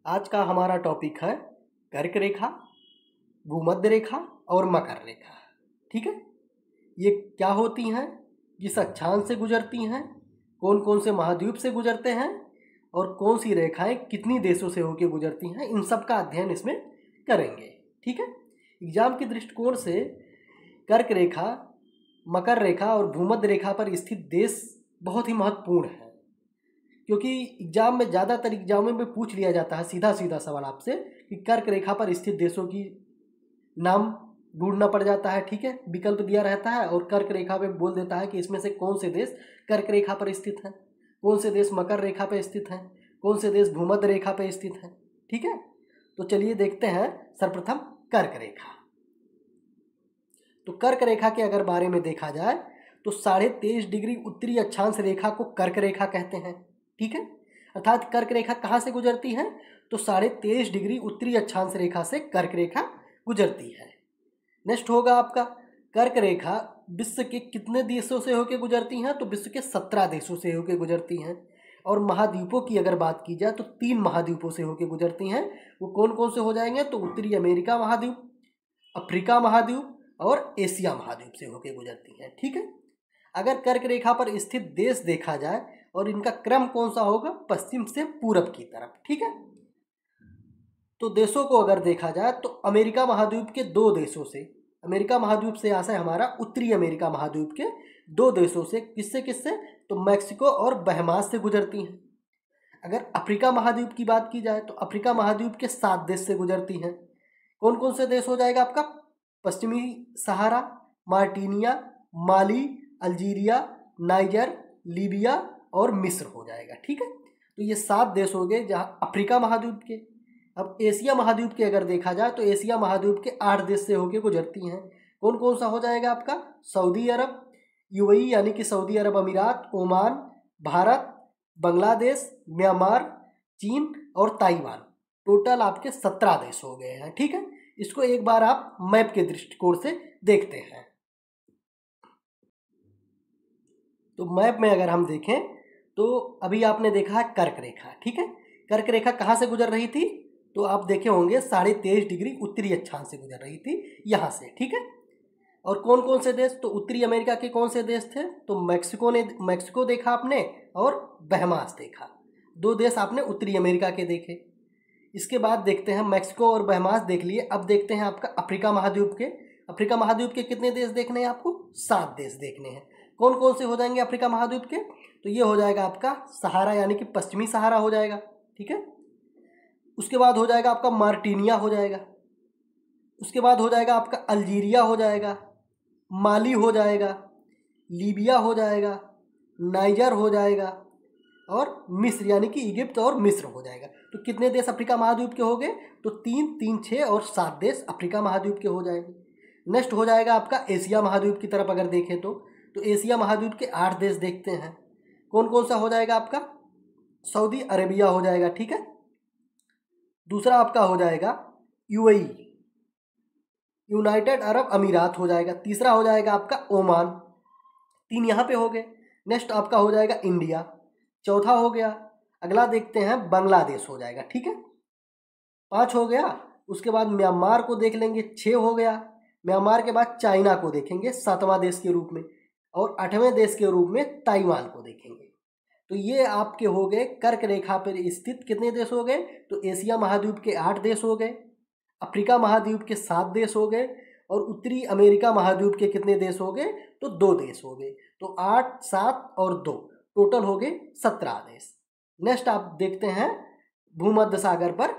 आज का हमारा टॉपिक है कर्क रेखा, भूमध्य रेखा और मकर रेखा। ठीक है, ये क्या होती हैं, किस अक्षांश से गुजरती हैं, कौन कौन से महाद्वीप से गुजरते हैं और कौन सी रेखाएं कितनी देशों से होकर गुजरती हैं, इन सब का अध्ययन इसमें करेंगे। ठीक है, एग्जाम के दृष्टिकोण से कर्क रेखा, मकर रेखा और भूमध्य रेखा पर स्थित देश बहुत ही महत्वपूर्ण है, क्योंकि एग्जाम में ज़्यादातर एग्जामों में पूछ लिया जाता है सीधा सीधा सवाल आपसे कि कर्क रेखा पर स्थित देशों की नाम ढूंढना पड़ जाता है। ठीक है, विकल्प दिया रहता है और कर्क रेखा पे बोल देता है कि इसमें से कौन से देश कर्क रेखा पर स्थित हैं, कौन से देश मकर रेखा पर स्थित हैं, कौन से देश भूमध्य रेखा पर स्थित हैं। ठीक है, तो चलिए देखते हैं सर्वप्रथम कर्क रेखा। तो कर्क रेखा के अगर बारे में देखा जाए तो 23.5 डिग्री उत्तरी अक्षांश रेखा को कर्क रेखा कहते हैं। ठीक है, अर्थात कर्क रेखा कहाँ से गुजरती है, तो 23.5 डिग्री उत्तरी अक्षांश रेखा से कर्क रेखा गुजरती है। नेक्स्ट होगा आपका कर्क रेखा विश्व के कितने देशों से होकर गुजरती हैं, तो विश्व के 17 देशों से होकर गुजरती हैं। और महाद्वीपों की अगर बात की जाए तो 3 महाद्वीपों से होकर गुजरती हैं। वो कौन कौन से हो जाएंगे, तो उत्तरी अमेरिका महाद्वीप, अफ्रीका महाद्वीप और एशिया महाद्वीप से होकर गुजरती हैं। ठीक है, अगर कर्क रेखा पर स्थित देश देखा जाए और इनका क्रम कौन सा होगा, पश्चिम से पूरब की तरफ। ठीक है, तो देशों को अगर देखा जाए तो अमेरिका महाद्वीप के 2 देशों से, अमेरिका महाद्वीप से आशा है हमारा उत्तरी अमेरिका महाद्वीप के 2 देशों से, किससे किससे, तो मैक्सिको और बहमास से गुजरती हैं। अगर अफ्रीका महाद्वीप की बात की जाए तो अफ्रीका महाद्वीप के 7 देश से गुजरती हैं। कौन कौन से देश हो जाएगा आपका, पश्चिमी सहारा, मार्टिनिया, माली, अल्जीरिया, नाइजर, लीबिया और मिस्र हो जाएगा। ठीक है, तो ये 7 देश हो गए जहाँ अफ्रीका महाद्वीप के। अब एशिया महाद्वीप के अगर देखा जाए तो एशिया महाद्वीप के 8 देश से होकर गुजरती हैं। कौन कौन सा हो जाएगा आपका, सऊदी अरब, यूएई यानी कि सऊदी अरब अमीरात, ओमान, भारत, बांग्लादेश, म्यांमार, चीन और ताइवान। टोटल आपके 17 देश हो गए हैं। ठीक है, इसको एक बार आप मैप के दृष्टिकोण से देखते हैं। तो मैप में अगर हम देखें तो अभी आपने देखा है कर्क रेखा। ठीक है, कर्क रेखा कहाँ से गुजर रही थी, तो आप देखे होंगे 23.5 डिग्री उत्तरी अक्षांश से गुजर रही थी यहाँ से। ठीक है, और कौन कौन से देश, तो उत्तरी अमेरिका के कौन से देश थे, तो मैक्सिको देखा आपने और बहमास देखा। 2 देश आपने उत्तरी अमेरिका के देखे। इसके बाद देखते हैं, मैक्सिको और बहमास देख लिए, अब देखते हैं आपका अफ्रीका महाद्वीप के। अफ्रीका महाद्वीप के कितने देश देखने हैं आपको, 7 देश देखने हैं। कौन कौन से हो जाएंगे अफ्रीका महाद्वीप के, तो ये हो जाएगा आपका सहारा यानी कि पश्चिमी सहारा हो जाएगा। ठीक है, उसके बाद हो जाएगा आपका मार्टिनिया हो जाएगा, उसके बाद हो जाएगा आपका अल्जीरिया हो जाएगा, माली हो जाएगा, लीबिया हो जाएगा, नाइजर हो जाएगा और मिस्र यानी कि इजिप्ट और मिस्र हो जाएगा। तो कितने देश अफ्रीका महाद्वीप के हो गए, तो 3, 3, 6 और 7 देश अफ्रीका महाद्वीप के हो जाएंगे। नेक्स्ट हो जाएगा आपका एशिया महाद्वीप की तरफ अगर देखें तो एशिया महाद्वीप के 8 देश देखते हैं। कौन कौन सा हो जाएगा आपका, सऊदी अरेबिया हो जाएगा। ठीक है, दूसरा आपका हो जाएगा यूएई, यूनाइटेड अरब अमीरात हो जाएगा। तीसरा हो जाएगा आपका ओमान। 3 यहाँ पे हो गए। नेक्स्ट आपका हो जाएगा इंडिया। चौथा हो गया, अगला देखते हैं बांग्लादेश हो जाएगा। ठीक है, 5 हो गया। उसके बाद म्यांमार को देख लेंगे, 6 हो गया। म्यांमार के बाद चाइना को देखेंगे 7वां देश के रूप में, और 8वें देश के रूप में ताइवान को देखेंगे। तो ये आपके हो गए कर्क रेखा पर स्थित कितने देश हो गए, तो एशिया महाद्वीप के 8 देश हो गए, अफ्रीका महाद्वीप के 7 देश हो गए और उत्तरी अमेरिका महाद्वीप के कितने देश हो गए, तो 2 देश हो गए। तो 8, 7 और 2 टोटल हो गए 17 देश। नेक्स्ट आप देखते हैं भूमध्य सागर पर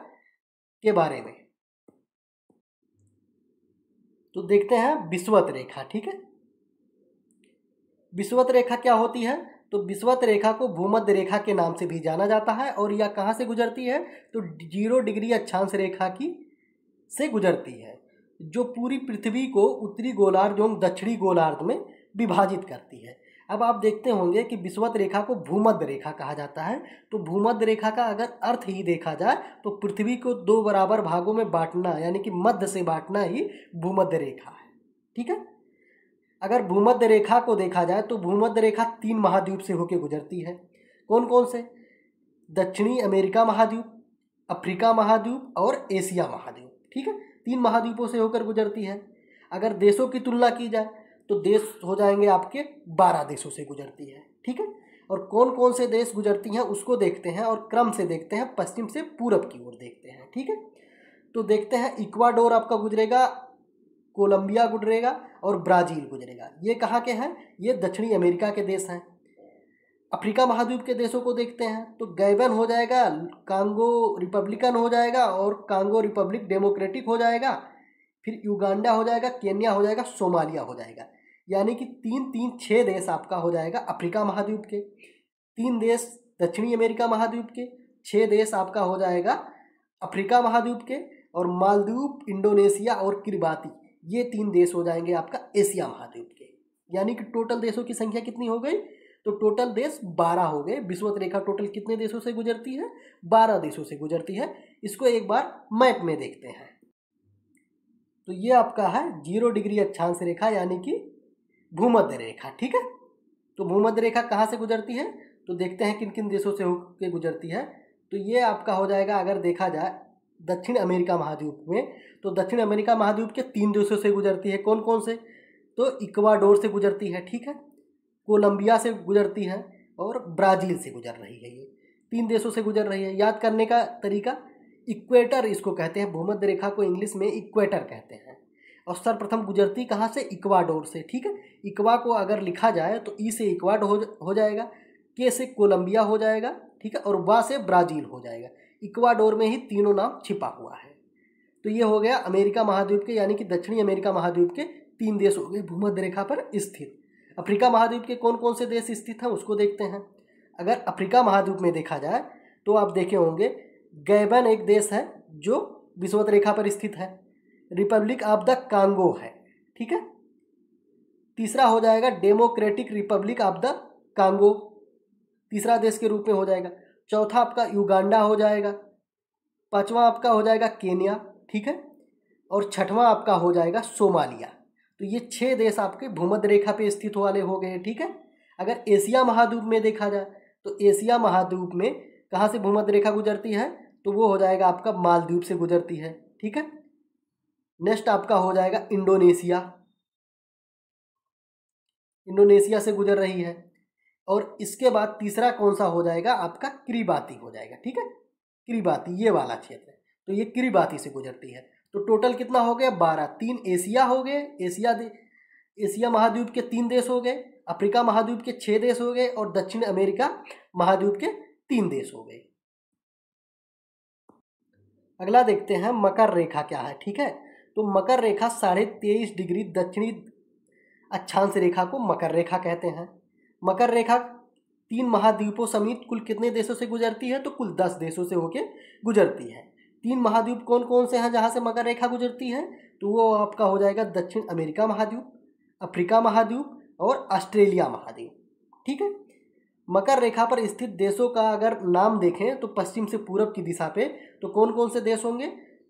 के बारे में, तो देखते हैं विषुवत रेखा। ठीक है, विषुवत रेखा क्या होती है, तो विषुवत रेखा को भूमध्य रेखा के नाम से भी जाना जाता है और यह कहाँ से गुजरती है, तो 0 डिग्री अक्षांश रेखा की से गुजरती है, जो पूरी पृथ्वी को उत्तरी गोलार्ध एवं दक्षिणी गोलार्ध में विभाजित करती है। अब आप देखते होंगे कि विषुवत रेखा को भूमध्य रेखा कहा जाता है। तो भूमध्य रेखा का अगर अर्थ ही देखा जाए तो पृथ्वी को 2 बराबर भागों में बांटना यानी कि मध्य से बांटना ही भूमध्य रेखा है। ठीक है, अगर भूमध्य रेखा को देखा जाए तो भूमध्य रेखा 3 महाद्वीप से होकर गुजरती है। कौन कौन से, दक्षिणी अमेरिका महाद्वीप, अफ्रीका महाद्वीप और एशिया महाद्वीप। ठीक है, 3 महाद्वीपों से होकर गुजरती है। अगर देशों की तुलना की जाए तो देश हो जाएंगे आपके 12 देशों से गुजरती है। ठीक है, और कौन कौन से देश गुजरती हैं उसको देखते हैं और क्रम से देखते हैं, पश्चिम से पूरब की ओर देखते हैं। ठीक है, तो देखते हैं इक्वाडोर आपका गुजरेगा, कोलंबिया गुजरेगा और ब्राज़ील गुजरेगा। ये कहाँ के हैं? ये दक्षिणी अमेरिका के देश हैं। अफ्रीका महाद्वीप के देशों को देखते हैं तो गैबन हो जाएगा, कांगो रिपब्लिकन हो जाएगा और कांगो रिपब्लिक डेमोक्रेटिक हो जाएगा, फिर युगांडा हो जाएगा, केन्या हो जाएगा, सोमालिया हो जाएगा। यानी कि 3 देश आपका हो जाएगा अफ्रीका महाद्वीप के, 3 देश दक्षिणी अमेरिका महाद्वीप के, 6 देश आपका हो जाएगा अफ्रीका महाद्वीप के, और मालदीव, इंडोनेशिया और किरबाती, ये 3 देश हो जाएंगे आपका एशिया महाद्वीप के। यानी कि टोटल देशों की संख्या कितनी हो गई? तो टोटल देश 12 हो गए। विषुवत रेखा टोटल कितने देशों से गुजरती है? 12 देशों से गुजरती है। इसको एक बार मैप में देखते हैं। तो ये आपका है 0 डिग्री अक्षांश रेखा, यानी कि भूमध्य रेखा। ठीक है, तो भूमध्य रेखा कहाँ से गुजरती है? तो देखते हैं किन किन देशों से होकर गुजरती है। तो ये आपका हो जाएगा, अगर देखा जाए दक्षिण अमेरिका महाद्वीप में, तो दक्षिण अमेरिका महाद्वीप के 3 देशों से गुजरती है। कौन कौन से? तो इक्वाडोर से गुजरती है, ठीक है, कोलंबिया से गुजरती है और ब्राज़ील से गुजर रही है। ये 3 देशों से गुजर रही है। याद करने का तरीका, इक्वेटर इसको कहते हैं, भूमध्य रेखा को इंग्लिश में इक्वेटर कहते हैं। और सर्वप्रथम गुजरती कहाँ से? इक्वाडोर से। ठीक है, इक्वा को अगर लिखा जाए तो ई से इक्वाडोर हो जाएगा, के से कोलंबिया हो जाएगा, ठीक है, और वा से ब्राज़ील हो जाएगा। इक्वाडोर में ही तीनों नाम छिपा हुआ है। तो ये हो गया अमेरिका महाद्वीप के, यानी कि दक्षिणी अमेरिका महाद्वीप के 3 देश हो गए भूमध्य रेखा पर स्थित। अफ्रीका महाद्वीप के कौन कौन से देश स्थित हैं उसको देखते हैं। अगर अफ्रीका महाद्वीप में देखा जाए तो आप देखे होंगे गैबन एक देश है जो विषुवत रेखा पर स्थित है, रिपब्लिक ऑफ द कांगो है। ठीक है, तीसरा हो जाएगा democratic Republic of the Congo, तीसरा देश के रूप में हो जाएगा। चौथा आपका युगांडा हो जाएगा, पांचवा आपका हो जाएगा केन्या, ठीक है, और छठवां आपका हो जाएगा सोमालिया। तो ये 6 देश आपके भूमध्य रेखा पे स्थित वाले हो गए। ठीक है, अगर एशिया महाद्वीप में देखा जाए तो एशिया महाद्वीप में कहाँ से भूमध्य रेखा गुजरती है? तो वो हो जाएगा आपका मालदीव से गुजरती है। ठीक है, नेक्स्ट आपका हो जाएगा इंडोनेशिया, इंडोनेशिया से गुजर रही है। और इसके बाद तीसरा कौन सा हो जाएगा? आपका किरिबाती हो जाएगा। ठीक है, किरिबाती ये वाला क्षेत्र है, तो ये किरिबाती से गुजरती है। तो टोटल कितना हो गया? 12। 3 एशिया हो गए, एशिया महाद्वीप के 3 देश हो गए, अफ्रीका महाद्वीप के 6 देश हो गए और दक्षिण अमेरिका महाद्वीप के 3 देश हो गए। अगला देखते हैं मकर रेखा क्या है। ठीक है, तो मकर रेखा 23.5 डिग्री दक्षिणी अक्षांश रेखा को मकर रेखा कहते हैं। मकर रेखा 3 महाद्वीपों समेत कुल कितने देशों से गुजरती है? तो कुल 10 देशों से होके गुजरती है। 3 महाद्वीप कौन कौन से हैं जहाँ से मकर रेखा गुजरती है? तो वो आपका हो जाएगा दक्षिण अमेरिका महाद्वीप, अफ्रीका महाद्वीप और ऑस्ट्रेलिया महाद्वीप। ठीक है, मकर रेखा पर स्थित देशों का अगर नाम देखें तो पश्चिम से पूरब की दिशा पे तो कौन कौन से देश होंगे?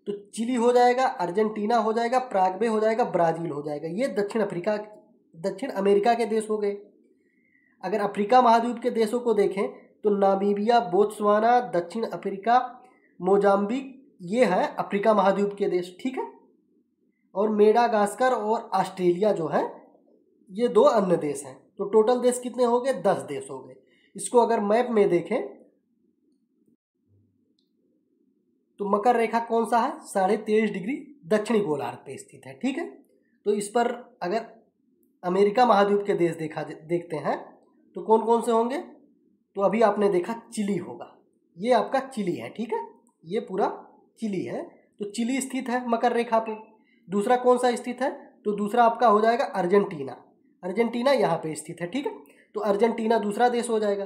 तो चिली हो जाएगा, अर्जेंटीना हो जाएगा, प्रागवे हो जाएगा, ब्राज़ील हो जाएगा। ये दक्षिण अमेरिका के देश हो गए। अगर अफ्रीका महाद्वीप के देशों को देखें तो नामीबिया, बोत्सवाना, दक्षिण अफ्रीका, मोजाम्बिक, ये है अफ्रीका महाद्वीप के देश। ठीक है, और मेडागास्कर और ऑस्ट्रेलिया जो है ये 2 अन्य देश हैं। तो टोटल देश कितने हो गए? 10 देश हो गए। इसको अगर मैप में देखें तो मकर रेखा कौन सा है? 23.5 डिग्री दक्षिणी गोलार्ध पे स्थित है। ठीक है, तो इस पर अगर अमेरिका महाद्वीप के देश देखते हैं तो कौन कौन से होंगे? तो अभी आपने देखा चिली होगा, ये आपका चिली है। ठीक है, ये पूरा चिली है, तो चिली स्थित है मकर रेखा पे। दूसरा कौन सा स्थित है? तो दूसरा आपका हो जाएगा अर्जेंटीना, अर्जेंटीना यहाँ पे स्थित है। ठीक है, तो अर्जेंटीना दूसरा देश हो जाएगा।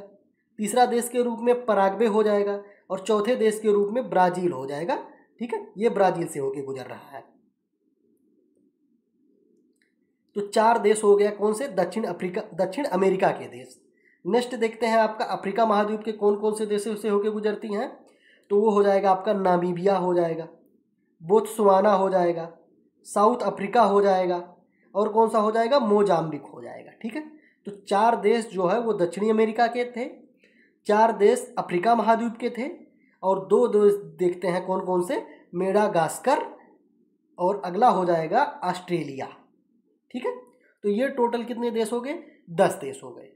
तीसरा देश के रूप में पराग्वे हो जाएगा और चौथे देश के रूप में ब्राज़ील हो जाएगा। ठीक है, ये ब्राज़ील से होके गुजर रहा है। तो 4 देश हो गया कौन से? दक्षिण अमेरिका के देश। नेक्स्ट देखते हैं आपका अफ्रीका महाद्वीप के कौन कौन से देशों से होके गुजरती हैं। तो वो हो जाएगा आपका नामीबिया हो जाएगा, बोत्सवाना हो जाएगा, साउथ अफ्रीका हो जाएगा और कौन सा हो जाएगा? मोजाम्बिक हो जाएगा। ठीक है, तो 4 देश जो है वो दक्षिणी अमेरिका के थे, 4 देश अफ्रीका महाद्वीप के थे और दो देश देखते हैं कौन कौन से, मेडागास्कर और अगला हो जाएगा ऑस्ट्रेलिया। ठीक है, तो ये टोटल कितने देश हो गए, 10 देश हो गए।